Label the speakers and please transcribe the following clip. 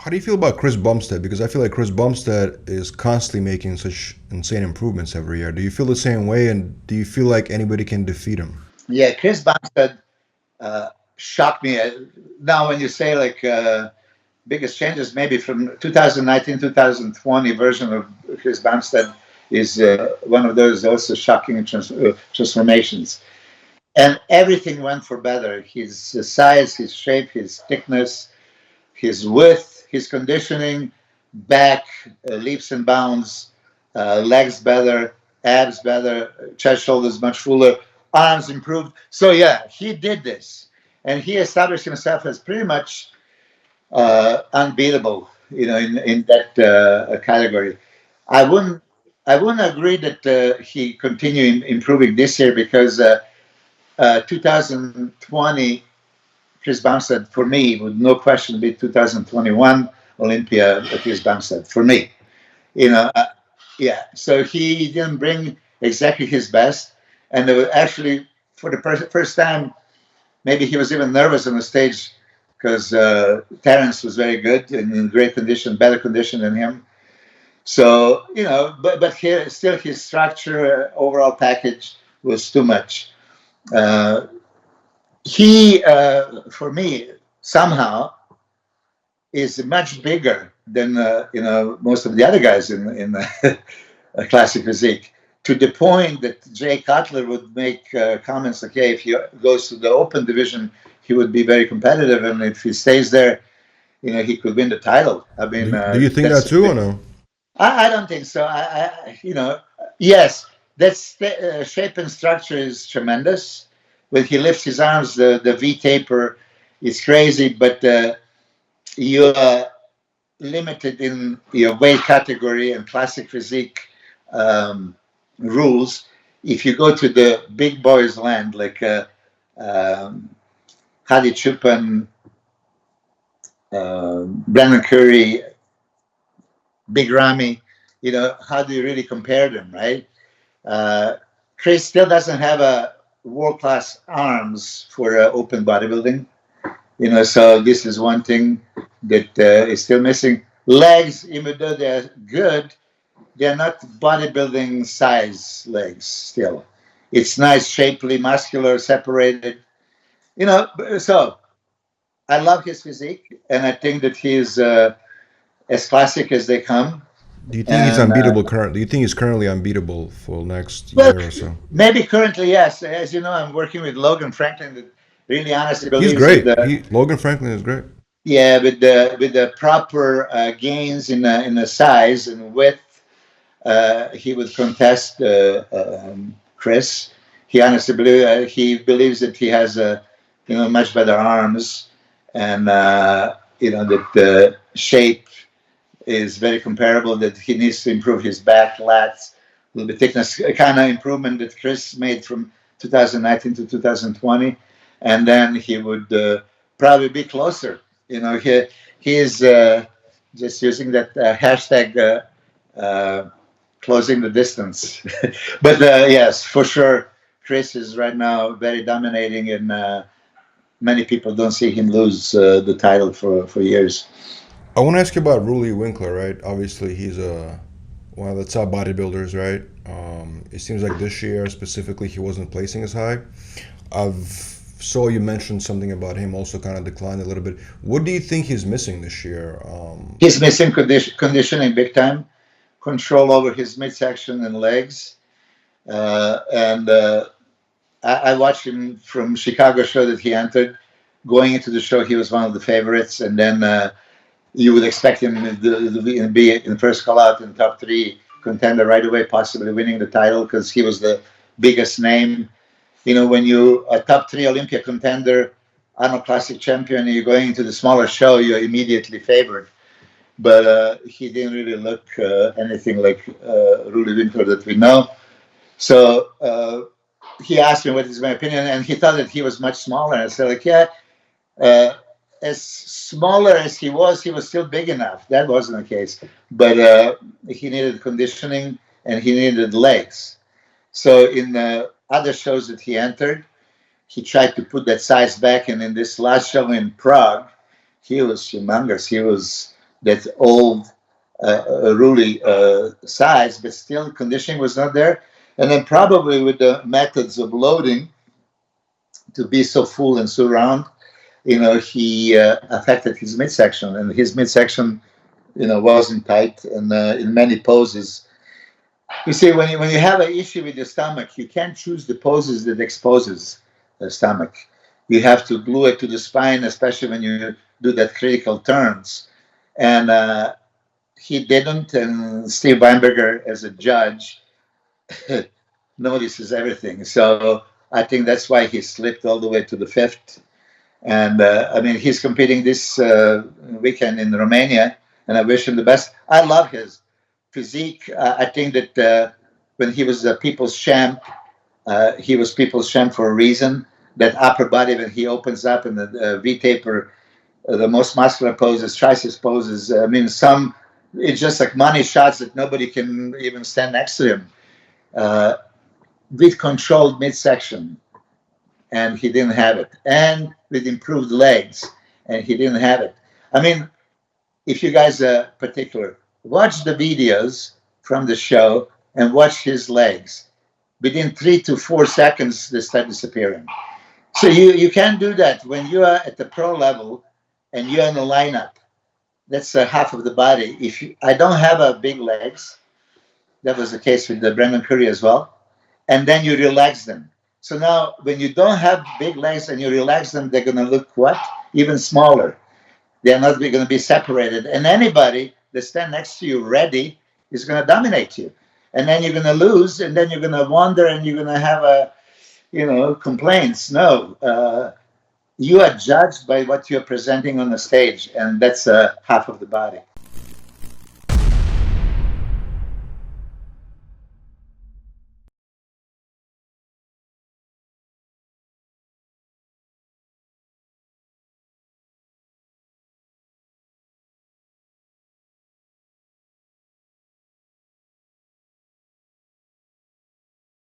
Speaker 1: How do you feel about Chris Bumstead? Because I feel like Chris Bumstead is constantly making such insane improvements every year. Do you feel the same way, and do you feel like anybody can defeat him?
Speaker 2: Yeah, Chris Bumstead shocked me. Now, when you say like biggest changes, maybe from 2019 2020 version of Chris Bumstead is one of those also shocking transformations. And everything went for better. His size, his shape, his thickness, his width, his conditioning, back, leaps and bounds, legs better, abs better, chest, shoulders much fuller, arms improved. So yeah, he did this, and he established himself as pretty much unbeatable, in that category. I wouldn't, I wouldn't agree that he continued improving this year because 2020 Chris Bumstead for me would no question be 2021 Olympia Chris Bumstead for me. You know, uh, yeah. So he didn't bring exactly his best, and there was actually for the first time maybe he was even nervous on the stage because Terence was very good and in great condition, better condition than him. So but here still his structure overall package was too much. Uh, he for me somehow is much bigger than most of the other guys in classic physique, to the point that Jay Cutler would make comments like, "Hey, if he goes to the open division, he would be very competitive, and if he stays there, he could win the title." I mean,
Speaker 1: Do you think that
Speaker 2: that's
Speaker 1: too, or no?
Speaker 2: I don't think so. Yes, that's the shape and structure is tremendous. When he lifts his arms, the V taper is crazy, but you are limited in your weight category and classic physique um, rules. If you go to the big boys land like um, Hadi Choopan, Brandon Curry, Big Ramy, how do you really compare them, right? Uh, Chris still doesn't have a world class arms for open bodybuilding. So this is one thing that is still missing. Legs, even though they're good, they're not bodybuilding size legs still. It's nice, shapely, muscular, separated. So I love his physique, and I think that he's as classic as they come.
Speaker 1: Do you think he's
Speaker 2: And
Speaker 1: unbeatable current? Do you think he's currently unbeatable for next
Speaker 2: well,
Speaker 1: year or so?
Speaker 2: maybe currently, yes. As you know, I'm working with Logan Franklin that really honestly
Speaker 1: He's
Speaker 2: believes that
Speaker 1: great. He Logan Franklin is great.
Speaker 2: yeah, with the proper gains in the size and width, he would contest Chris. He believes that he has much better arms, and that the shape is very comparable. That he needs to improve his back, lats, a little bit thickness, kind of improvement that Chris made from 2019 to 2020, and then he would probably be closer. He is just using that hashtag. Closing the distance. But yes, for sure, Chris is right now very dominating, and many people don't see him lose the title for years.
Speaker 1: I want to ask you about Roelly Winklaar, right? Obviously, he's one of the top bodybuilders, right? It seems like this year specifically, he wasn't placing as high. I've saw you mentioned something about him also kind of declined a little bit. What do you think he's missing this year?
Speaker 2: He's missing conditioning big time, control over his midsection and legs. And I watched him from Chicago show that he entered. Going into the show, he was one of the favorites, and then you would expect him to be in the first call out in top three contender right away, possibly winning the title because he was the biggest name. When you a top three Olympia contender, Arnold Classic champion, and you're going into the smaller show, you're immediately favored. But he didn't really look anything like Roelly Winklaar that we know. So he asked me what is my opinion, and he thought that he was much smaller. I said, like, yeah, uh, as smaller as he was still big enough. That wasn't the case. But he needed conditioning and he needed legs. So in the other shows that he entered, he tried to put that size back. And in this last show in Prague, he was humongous. He was that old Roelly size, but still conditioning was not there. And then probably with the methods of loading to be so full and so round, he affected his midsection, and his midsection, wasn't tight, and in many poses. You see, when you have an issue with your stomach, you can't choose the poses that exposes the stomach. You have to glue it to the spine, especially when you do that critical turns. And he didn't, and Steve Weinberger, as a judge, notices everything. So I think that's why he slipped all the way to the fifth. And I mean, he's competing this weekend in Romania, and I wish him the best. I love his physique. I think that when he was a people's champ, he was people's champ for a reason. That upper body, when he opens up in the V taper, the most muscular poses, triceps poses. I mean, it's just like money shots that nobody can even stand next to him. With controlled midsection, and he didn't have it, and with improved legs, and he didn't have it. I mean, if you guys are particular, watch the videos from the show and watch his legs. Within 3 to 4 seconds, they start disappearing. So you can't do that when you are at the pro level and you're in the lineup. That's half of the body. I don't have big legs. That was the case with the Brendan Curry as well. And then you relax them. So now, when you don't have big legs and you relax them, they're going to look what? Even smaller. They're not going to be separated. And anybody that stands next to you ready is going to dominate you. And then you're going to lose, and then you're going to wander, and you're going to have complaints. No, you are judged by what you're presenting on the stage, and that's half of the body.